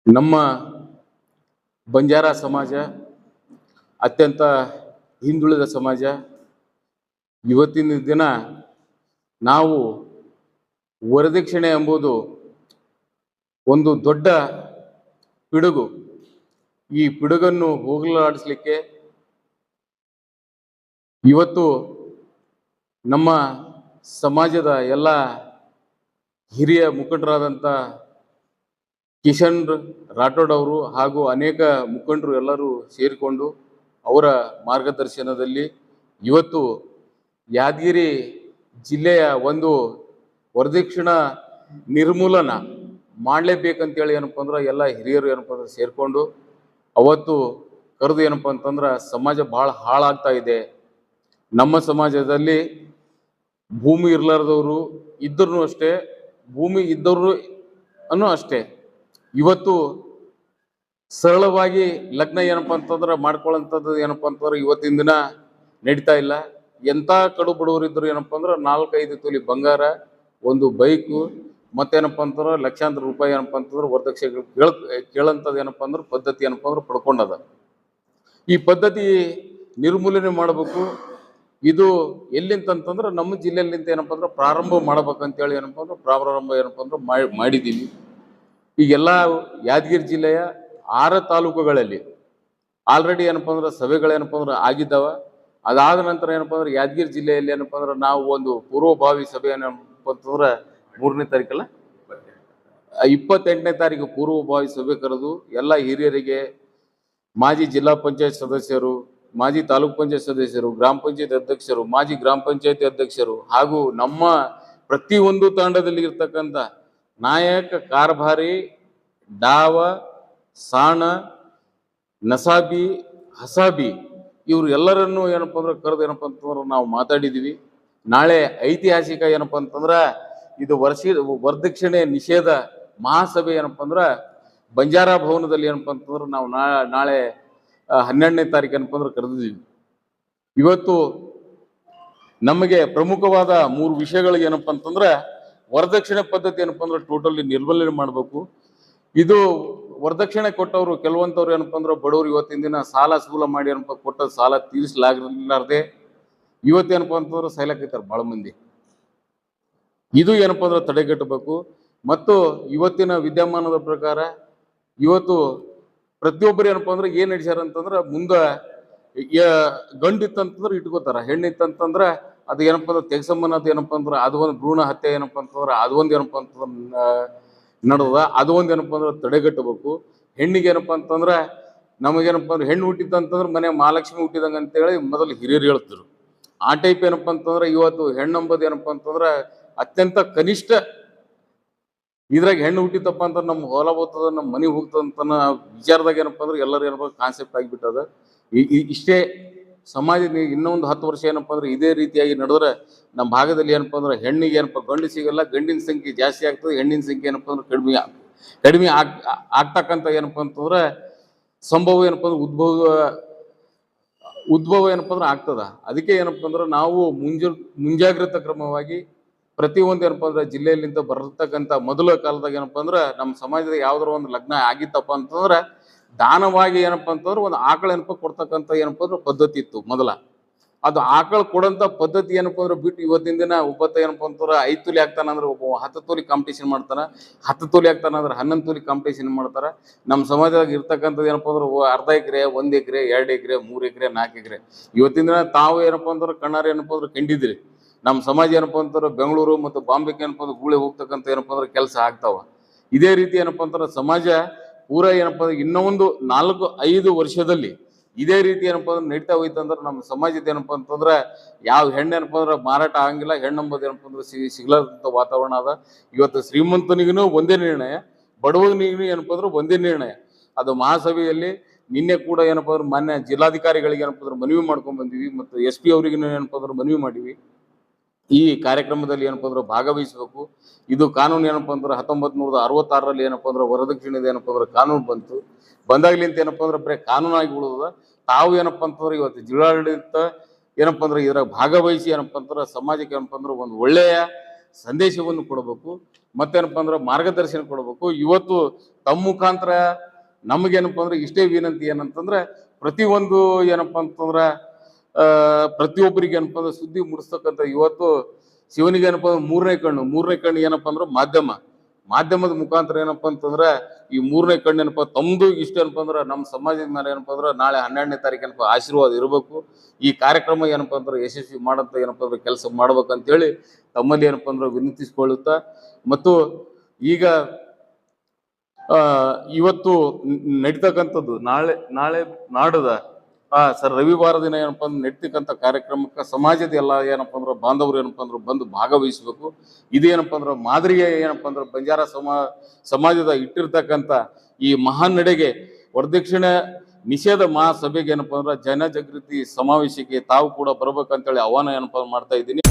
ನಮ್ಮ ಬಂಜಾರ ಸಮಾಜ ಅತ್ಯಂತ ಹಿಂದುಳಿದ ಸಮಾಜ. ಇವತ್ತಿನ ದಿನ ನಾವು ವರದಕ್ಷಿಣೆ ಎಂಬುದು ಒಂದು ದೊಡ್ಡ ಪಿಡುಗು. ಈ ಪಿಡುಗನ್ನು ಹೋಗಲಾಡಿಸಲಿಕ್ಕೆ ಇವತ್ತು ನಮ್ಮ ಸಮಾಜದ ಎಲ್ಲ ಹಿರಿಯ ಮುಖಂಡರಾದಂಥ ಕಿಶನ್ ರಾಠೋಡ್ ಅವರು ಹಾಗೂ ಅನೇಕ ಮುಖಂಡರು ಎಲ್ಲರೂ ಸೇರಿಕೊಂಡು ಅವರ ಮಾರ್ಗದರ್ಶನದಲ್ಲಿ ಇವತ್ತು ಯಾದಗಿರಿ ಜಿಲ್ಲೆಯ ಒಂದು ವರದಕ್ಷಿಣ ನಿರ್ಮೂಲನ ಮಾಡಲೇಬೇಕಂತೇಳಿ ಏನಪ್ಪ ಅಂದ್ರೆ ಎಲ್ಲ ಹಿರಿಯರು ಏನಪ್ಪ ಅಂದ್ರೆ ಸೇರಿಕೊಂಡು ಅವತ್ತು ಕರೆದು ಏನಪ್ಪ ಅಂತಂದ್ರೆ ಸಮಾಜ ಭಾಳ ಹಾಳಾಗ್ತಾ ಇದೆ. ನಮ್ಮ ಸಮಾಜದಲ್ಲಿ ಭೂಮಿ ಇರ್ಲಾರ್ದವರು ಇದ್ರೂ ಅಷ್ಟೇ, ಭೂಮಿ ಇದ್ದವರು ಅಷ್ಟೇ ಇವತ್ತು ಸರಳವಾಗಿ ಲಗ್ನ ಏನಪ್ಪ ಅಂತಂದ್ರೆ ಮಾಡ್ಕೊಳ್ಳೋಂಥದ್ದು ಏನಪ್ಪ ಅಂತಂದ್ರೆ ಇವತ್ತಿನ ದಿನ ನಡೀತಾ ಇಲ್ಲ. ಎಂಥ ಕಡು ಬಡವರಿದ್ರು ಏನಪ್ಪ ಅಂದ್ರೆ 4-5 ತೊಲಿ ಬಂಗಾರ, ಒಂದು ಬೈಕು, ಮತ್ತೇನಪ್ಪ ಅಂತಂದ್ರೆ ಲಕ್ಷಾಂತರ ರೂಪಾಯಿ ಏನಪ್ಪ ಅಂತಂದ್ರೆ ವರದಕ್ಷಿಣೆ ಕೇಳಂಥದ್ದು ಏನಪ್ಪ ಅಂದ್ರೆ ಪದ್ಧತಿ ಏನಪ್ಪ ಅಂದ್ರೆ ಪಡ್ಕೊಂಡದ. ಈ ಪದ್ಧತಿ ನಿರ್ಮೂಲನೆ ಮಾಡಬೇಕು. ಇದು ಎಲ್ಲಿಂತಂತಂದ್ರೆ ನಮ್ಮ ಜಿಲ್ಲೆಯಲ್ಲಿಂತ ಏನಪ್ಪ ಅಂದ್ರೆ ಪ್ರಾರಂಭ ಮಾಡ್ಬೇಕಂತೇಳಿ ಏನಪ್ಪ ಅಂದ್ರೆ ಪ್ರಾರಂಭ ಏನಪ್ಪ ಅಂದ್ರೆ ಮಾಡಿದ್ದೀವಿ. ಈಗೆಲ್ಲ ಯಾದಗಿರಿ ಜಿಲ್ಲೆಯ 6 ತಾಲೂಕುಗಳಲ್ಲಿ ಆಲ್ರೆಡಿ ಏನಪ್ಪ ಅಂದ್ರೆ ಸಭೆಗಳೇನಪ್ಪ ಅಂದ್ರೆ ಆಗಿದ್ದಾವ. ಅದಾದ ನಂತರ ಏನಪ್ಪ ಅಂದ್ರೆ ಯಾದಗಿರಿ ಜಿಲ್ಲೆಯಲ್ಲಿ ಏನಪ್ಪ ಅಂದ್ರೆ ನಾವು ಒಂದು ಪೂರ್ವಭಾವಿ ಸಭೆ ಏನಪ್ಪ ಅಂತಂದ್ರೆ 3ನೇ ತಾರೀಕಲ್ಲ 28ನೇ ತಾರೀಕು ಪೂರ್ವಭಾವಿ ಸಭೆ ಕರೆದು ಎಲ್ಲ ಹಿರಿಯರಿಗೆ, ಮಾಜಿ ಜಿಲ್ಲಾ ಪಂಚಾಯತ್ ಸದಸ್ಯರು, ಮಾಜಿ ತಾಲೂಕ್ ಪಂಚಾಯತ್ ಸದಸ್ಯರು, ಗ್ರಾಮ ಪಂಚಾಯತ್ ಅಧ್ಯಕ್ಷರು, ಮಾಜಿ ಗ್ರಾಮ ಪಂಚಾಯತಿ ಅಧ್ಯಕ್ಷರು ಹಾಗೂ ನಮ್ಮ ಪ್ರತಿಯೊಂದು ತಾಂಡದಲ್ಲಿ ಇರ್ತಕ್ಕಂಥ ನಾಯಕ, ಕಾರ್ಭಾರಿ, ಡಾವ, ಸಾಣ, ನಸಾಬಿ, ಹಸಾಬಿ ಇವರು ಎಲ್ಲರನ್ನು ಏನಪ್ಪ ಅಂದ್ರೆ ಕರೆದು ಏನಪ್ಪ ಅಂತಂದ್ರೆ ನಾವು ಮಾತಾಡಿದ್ದೀವಿ. ನಾಳೆ ಐತಿಹಾಸಿಕ ಏನಪ್ಪ ಅಂತಂದ್ರೆ ಇದು ವರದಕ್ಷಿಣೆ ನಿಷೇಧ ಮಹಾಸಭೆ ಏನಪ್ಪ ಅಂದ್ರೆ ಬಂಜಾರ ಭವನದಲ್ಲಿ ಏನಪ್ಪ ಅಂತಂದ್ರೆ ನಾವು ನಾಳೆ 12ನೇ ತಾರೀಕು ಏನಪ್ಪ ಅಂದ್ರೆ ಕರೆದಿದ್ದೀವಿ. ಇವತ್ತು ನಮಗೆ ಪ್ರಮುಖವಾದ 3 ವಿಷಯಗಳು ಏನಪ್ಪ ಅಂತಂದ್ರೆ ವರದಕ್ಷಿಣೆ ಪದ್ಧತಿ ಏನಪ್ಪ ಅಂದ್ರೆ ಟೋಟಲಿ ನಿರ್ಮೂಲನೆ ಮಾಡಬೇಕು. ಇದು ವರದಕ್ಷಿಣೆ ಕೊಟ್ಟವರು ಕೆಲವಂತವ್ರು ಏನಪ್ಪ ಅಂದ್ರೆ ಬಡವರು ಇವತ್ತಿನ ದಿನ ಸಾಲ ಸೂಲ ಮಾಡಿ ಏನಪ್ಪ ಕೊಟ್ಟ ಸಾಲ ತೀರಿಸಲಾರ್ದೆ ಇವತ್ತೇನಪ್ಪ ಅಂತಂದ್ರೆ ಸಾಯ್ಲಾಕೈತಾರೆ ಭಾಳ ಮಂದಿ. ಇದು ಏನಪ್ಪ ಅಂದ್ರೆ ತಡೆಗಟ್ಟಬೇಕು. ಮತ್ತು ಇವತ್ತಿನ ವಿದ್ಯಮಾನದ ಪ್ರಕಾರ ಇವತ್ತು ಪ್ರತಿಯೊಬ್ಬರು ಏನಪ್ಪ ಅಂದ್ರೆ ಏನ್ ನಡೆಸ್ಯಾರ ಅಂತಂದ್ರೆ ಮುಂದೆ ಗಂಡು ಇತ್ತಂತಂದ್ರೆ ಇಟ್ಕೋತಾರ, ಹೆಣ್ಣು ಇತ್ತಂತಂದ್ರೆ ಅದು ಏನಪ್ಪ ಅಂದ್ರೆ ತೆಗ್ಸಮ್ಮನದು ಏನಪ್ಪ ಅಂದ್ರೆ ಅದು ಒಂದು ಭ್ರೂಣ ಹತ್ಯೆ ಏನಪ್ಪ ಅಂತಂದ್ರೆ ಅದು ಒಂದು ಏನಪ್ಪ ಅಂತಂದ್ರೆ ನಡೆದ, ಅದು ಒಂದು ಏನಪ್ಪ ಅಂದ್ರೆ ತಡೆಗಟ್ಟಬೇಕು. ಹೆಣ್ಣಿಗೆ ಏನಪ್ಪ ಅಂತಂದ್ರೆ ನಮಗೇನಪ್ಪ ಅಂದ್ರೆ ಹೆಣ್ಣು ಹುಟ್ಟಿತ್ತಂತಂದ್ರೆ ಮನೆ ಮಹಾಲಕ್ಷ್ಮಿ ಹುಟ್ಟಿದಂಗೆ ಅಂತೇಳಿ ಮೊದಲು ಹಿರಿಯರು ಹೇಳ್ತಿದ್ರು. ಆ ಟೈಪ್ ಏನಪ್ಪ ಅಂತಂದ್ರೆ ಇವತ್ತು ಹೆಣ್ಣಂಬದು ಏನಪ್ಪ ಅಂತಂದ್ರೆ ಅತ್ಯಂತ ಕನಿಷ್ಠ ಇದ್ರಾಗ ಹೆಣ್ಣು ಹುಟ್ಟಿತಪ್ಪ ಅಂತ ನಮ್ಮ ಹೊಲ ಹೋಗ್ತದ, ನಮ್ಮ ಮನೆ ಹೋಗ್ತದಂತ ವಿಚಾರದಾಗ ಏನಪ್ಪ ಅಂದ್ರೆ ಎಲ್ಲರೂ ಏನಪ್ಪ ಕಾನ್ಸೆಪ್ಟ್ ಆಗಿಬಿಟ್ಟದ. ಇಷ್ಟೇ ಸಮಾಜದ ಇನ್ನೊಂದು 10 ವರ್ಷ ಏನಪ್ಪ ಅಂದ್ರೆ ಇದೇ ರೀತಿಯಾಗಿ ನಡೆದ್ರೆ ನಮ್ಮ ಭಾಗದಲ್ಲಿ ಏನಪ್ಪ ಅಂದ್ರೆ ಹೆಣ್ಣಿಗೆ ಏನಪ್ಪ ಗಂಡು ಸಿಗಲ್ಲ, ಗಂಡಿನ ಸಂಖ್ಯೆ ಜಾಸ್ತಿ ಆಗ್ತದೆ, ಹೆಣ್ಣಿನ ಸಂಖ್ಯೆ ಏನಪ್ಪ ಅಂದ್ರೆ ಕಡಿಮೆ ಆಗ್ತಕ್ಕಂಥ ಏನಪ್ಪ ಅಂತಂದ್ರೆ ಸಂಭವ ಏನಪ್ಪ ಅಂದ್ರೆ ಉದ್ಭವ ಏನಪ್ಪ ಅಂದ್ರೆ ಆಗ್ತದ. ಅದಕ್ಕೆ ಏನಪ್ಪ ಅಂದ್ರೆ ನಾವು ಮುಂಜಾಗ್ರತಾ ಕ್ರಮವಾಗಿ ಪ್ರತಿಯೊಂದು ಏನಪ್ಪ ಅಂದ್ರೆ ಜಿಲ್ಲೆಯಲ್ಲಿಂದ ಬರತಕ್ಕಂಥ ಮೊದಲ ಕಾಲದಾಗ ಏನಪ್ಪ ಅಂದ್ರೆ ನಮ್ಮ ಸಮಾಜದ ಯಾವ್ದಾರ ಒಂದು ಲಗ್ನ ಆಗಿತ್ತಪ್ಪ ಅಂತಂದ್ರೆ ದಾನವಾಗಿ ಏನಪ್ಪ ಅಂತಂದ್ರೆ ಒಂದು ಆಕಳ ಏನಪ್ಪ ಕೊಡ್ತಕ್ಕಂಥ ಏನಪ್ಪ ಅಂದ್ರೆ ಪದ್ಧತಿ ಇತ್ತು ಮೊದಲ. ಅದು ಆಕಳ ಕೊಡಂತ ಪದ್ಧತಿ ಏನಪ್ಪ ಅಂದ್ರೆ ಬಿಟ್ಟು ಇವತ್ತಿನ ದಿನ ಒಬ್ಬತ್ತ ಏನಪ್ಪ ಅಂತಂದ್ರೆ 5 ತೊಲಿ ಆಗ್ತಾನಂದ್ರೆ ಒಬ್ಬ 10 ತೊಲಿ ಕಾಂಪಿಟೇಷನ್ ಮಾಡ್ತಾನ, 10 ತೊಲಿ ಆಗ್ತಾನಂದ್ರೆ 11 ತೊಲಿ ಕಾಂಪಿಟೇಷನ್ ಮಾಡ್ತಾರ. ನಮ್ಮ ಸಮಾಜದಾಗ ಇರ್ತಕ್ಕಂಥದ್ದು ಏನಪ್ಪ ಅಂದ್ರೆ ಅರ್ಧ ಎಕರೆ, 1 ಎಕರೆ, 2 ಎಕರೆ, 3 ಎಕರೆ, 4 ಎಕರೆ. ಇವತ್ತಿನ ದಿನ ತಾವು ಏನಪ್ಪ ಅಂದ್ರೆ ಕಣ್ಣಾರೆ ಏನಪ್ಪ ಅಂದ್ರೆ ಕಂಡಿದ್ರಿ ನಮ್ಮ ಸಮಾಜ ಏನಪ್ಪ ಅಂತಂದ್ರೆ ಬೆಂಗಳೂರು ಮತ್ತು ಬಾಂಬೆಗೆ ಏನಪ್ಪ ಅಂದ್ರೆ ಗೂಳೆ ಹೋಗ್ತಕ್ಕಂಥ ಏನಪ್ಪ ಅಂದ್ರೆ ಕೆಲಸ ಆಗ್ತಾವ. ಇದೇ ರೀತಿ ಏನಪ್ಪ ಅಂತಂದ್ರೆ ಸಮಾಜ ಪೂರ ಏನಪ್ಪ ಅಂದ್ರೆ ಇನ್ನೊಂದು 4-5 ವರ್ಷದಲ್ಲಿ ಇದೇ ರೀತಿ ಏನಪ್ಪ ಅಂದ್ರೆ ನಡೀತಾ ಹೋಯ್ತಂದ್ರೆ ನಮ್ಮ ಸಮಾಜದ ಏನಪ್ಪ ಅಂತಂದ್ರೆ ಯಾವ ಹೆಣ್ಣು ಏನಪ್ಪ ಅಂದ್ರೆ ಮಾರಾಟ ಆಗಂಗಿಲ್ಲ. ಹೆಣ್ಣಂಬದು ಏನಪ್ಪ ಅಂದ್ರೆ ಸಿಗ್ಲಾರ್ದಂಥ ವಾತಾವರಣ ಅದ. ಇವತ್ತು ಶ್ರೀಮಂತನಿಗೂ ಒಂದೇ ನಿರ್ಣಯ, ಬಡವನಿಗೂ ಏನಪ್ಪ ಅಂದ್ರೆ ಒಂದೇ ನಿರ್ಣಯ. ಅದು ಮಹಾಸಭೆಯಲ್ಲಿ ನಿನ್ನೆ ಕೂಡ ಏನಪ್ಪ ಅಂದ್ರೆ ಮಾನ್ಯ ಜಿಲ್ಲಾಧಿಕಾರಿಗಳಿಗೆ ಏನಪ್ಪ ಅಂದ್ರೆ ಮನವಿ ಮಾಡ್ಕೊಂಡ್ ಬಂದಿವಿ, ಮತ್ತು SP ಅವರಿಗೆ ಏನಪ್ಪ ಅಂದ್ರೆ ಮನವಿ ಮಾಡಿವಿ. ಈ ಕಾರ್ಯಕ್ರಮದಲ್ಲಿ ಏನಪ್ಪ ಅಂದ್ರೆ ಭಾಗವಹಿಸಬೇಕು. ಇದು ಕಾನೂನು ಏನಪ್ಪ ಅಂದ್ರೆ 1966ರಲ್ಲಿ ಏನಪ್ಪ ಅಂದ್ರೆ ವರದಕ್ಷಿಣೆದು ಏನಪ್ಪ ಅಂದ್ರೆ ಕಾನೂನು ಬಂದಾಗ್ಲಿಂತ ಏನಪ್ಪ ಅಂದ್ರೆ ಬರೀ ಕಾನೂನಾಗಿ ಉಳಿದ. ತಾವು ಏನಪ್ಪ ಅಂತಂದ್ರೆ ಇವತ್ತು ಜಿಲ್ಲಾಡಳಿತ ಏನಪ್ಪ ಅಂದ್ರೆ ಇದ್ರಾಗ ಭಾಗವಹಿಸಿ ಏನಪ್ಪ ಅಂದ್ರೆ ಸಮಾಜಕ್ಕೆ ಏನಪ್ಪ ಅಂದ್ರೆ ಒಂದು ಒಳ್ಳೆಯ ಸಂದೇಶವನ್ನು ಕೊಡಬೇಕು, ಮತ್ತೇನಪ್ಪ ಅಂದ್ರೆ ಮಾರ್ಗದರ್ಶನ ಕೊಡಬೇಕು. ಇವತ್ತು ತಮ್ಮ ಮುಖಾಂತರ ನಮಗೇನಪ್ಪ ಅಂದ್ರೆ ಇಷ್ಟೇ ವಿನಂತಿ ಏನಂತಂದ್ರೆ, ಪ್ರತಿಯೊಂದು ಏನಪ್ಪ ಅಂತಂದ್ರೆ ಪ್ರತಿಯೊಬ್ಬರಿಗೆ ಏನಪ್ಪ ಅಂದ್ರೆ ಸುದ್ದಿ ಮೂಡಿಸ್ತಕ್ಕಂಥ ಇವತ್ತು ಶಿವನಿಗೆ ಏನಪ್ಪ ಅಂದ್ರೆ ಮೂರನೇ ಕಣ್ಣು ಏನಪ್ಪ ಅಂದ್ರೆ ಮಾಧ್ಯಮದ ಮುಖಾಂತರ ಏನಪ್ಪ ಅಂತಂದ್ರೆ ಈ ಮೂರನೇ ಕಣ್ಣು ಏನಪ್ಪ ತಮ್ದು ಇಷ್ಟ ಏನಪ್ಪ ಅಂದ್ರೆ ನಮ್ಮ ಸಮಾಜದ ಮೇಲೆ ಏನಪ್ಪ ಅಂದ್ರೆ ನಾಳೆ 12ನೇ ತಾರೀಕು ಏನಪ್ಪ ಆಶೀರ್ವಾದ ಇರಬೇಕು. ಈ ಕಾರ್ಯಕ್ರಮ ಏನಪ್ಪ ಅಂದ್ರೆ ಯಶಸ್ವಿ ಮಾಡಂತ ಏನಪ್ಪ ಅಂದ್ರೆ ಕೆಲಸ ಮಾಡ್ಬೇಕಂತೇಳಿ ತಮ್ಮಲ್ಲಿ ಏನಪ್ಪ ಅಂದ್ರೆ ವಿನಂತಿಸಿಕೊಳ್ಳುತ್ತಾ, ಮತ್ತು ಈಗ ಇವತ್ತು ನಡೀತಕ್ಕಂಥದ್ದು ನಾಳೆ ನಾಡದ ಸರ್ ರವಿವಾರ ದಿನ ಏನಪ್ಪ ಅಂದ್ರೆ ನಡೀತಕ್ಕಂಥ ಕಾರ್ಯಕ್ರಮಕ್ಕೆ ಸಮಾಜದ ಎಲ್ಲ ಏನಪ್ಪ ಅಂದ್ರೆ ಬಾಂಧವರು ಏನಪ್ಪ ಅಂದ್ರೆ ಬಂದು ಭಾಗವಹಿಸಬೇಕು. ಇದೇನಪ್ಪ ಅಂದ್ರೆ ಮಾದರಿಯ ಏನಪ್ಪ ಅಂದ್ರೆ ಬಂಜಾರ ಸಮಾಜದ ಇಟ್ಟಿರ್ತಕ್ಕಂಥ ಈ ಮಹಾನ್ ನಡೆಗೆ ವರದಕ್ಷಿಣೆ ನಿಷೇಧ ಮಹಾಸಭೆಗೆ ಏನಪ್ಪ ಅಂದ್ರೆ ಜನಜಾಗೃತಿ ಸಮಾವೇಶಕ್ಕೆ ತಾವು ಕೂಡ ಬರ್ಬೇಕಂತೇಳಿ ಆಹ್ವಾನ ಏನಪ್ಪ ಮಾಡ್ತಾ ಇದ್ದೀನಿ.